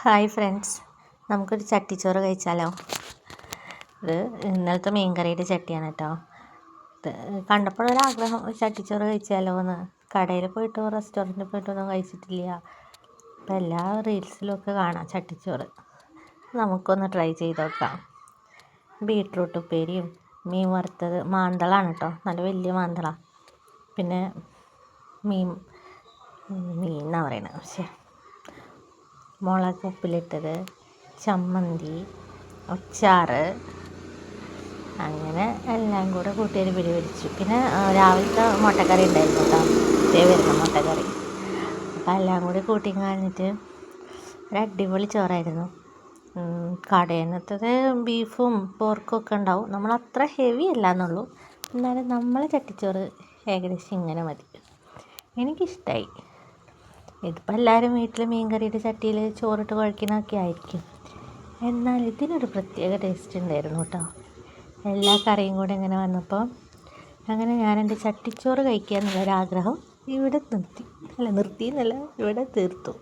Hi friends, നമുക്കൊരു ചട്ടിച്ചോറ് കഴിച്ചാലോ? ഇത് ഇന്നലത്തെ മീൻ കറിയുടെ ചട്ടിയാണ് കേട്ടോ. ഇത് കണ്ടപ്പോഴൊരാഗ്രഹം ചട്ടിച്ചോറ് കഴിച്ചാലോ എന്ന്. കടയിൽ പോയിട്ടോ റെസ്റ്റോറൻറ്റിൽ പോയിട്ടൊന്നും കഴിച്ചിട്ടില്ല. അപ്പോൾ എല്ലാ റീൽസിലൊക്കെ കാണാം ചട്ടിച്ചോറ്. നമുക്കൊന്ന് ട്രൈ ചെയ്ത് നോക്കാം. ബീട്രൂട്ട് ഉപ്പേരിയും മീൻ വറുത്തത്, മാന്തളാണ് കേട്ടോ, നല്ല വലിയ മാന്തള. പിന്നെ മീൻ എന്നാണ് പറയുന്നത്, പക്ഷേ മുളക് ഉപ്പിലിട്ടത്, ചമ്മന്തി, അച്ചാറ്, അങ്ങനെ എല്ലാം കൂടെ കൂട്ടിയൊരു പിടി പിടിച്ചു. പിന്നെ രാവിലത്തെ മുട്ടക്കറി ഉണ്ടായിരുന്നു കേട്ടോ, വരുന്ന മുട്ടക്കറി. അപ്പം എല്ലാം കൂടി കൂട്ടി കഴിഞ്ഞിട്ട് ഒരു അടിപൊളി ചോറായിരുന്നു. കടയിൽ നിന്നത്തത് ബീഫും പോർക്കും ഒക്കെ ഉണ്ടാവും. നമ്മളത്ര ഹെവി അല്ല എന്നുള്ളൂ. എന്നാലും നമ്മളെ ചട്ടിച്ചോറ് ഏകദേശം ഇങ്ങനെ മതി. എനിക്കിഷ്ടമായി. ഇതിപ്പോൾ എല്ലാവരും വീട്ടിൽ മീൻ കറിയുടെ ചട്ടിയിൽ ചോറിട്ട് കുഴക്കണമൊക്കെ ആയിരിക്കും. എന്നാൽ ഇതിനൊരു പ്രത്യേക ടേസ്റ്റ് ഉണ്ടായിരുന്നു കേട്ടോ. എല്ലാ കറിയും കൂടെ ഇങ്ങനെ വന്നപ്പോൾ അങ്ങനെ ഞാനെൻ്റെ ചട്ടിച്ചോറ് കഴിക്കുക എന്നുള്ളൊരാഗ്രഹം ഇവിടെ നിർത്തി എന്നല്ല, ഇവിടെ തീർത്തു.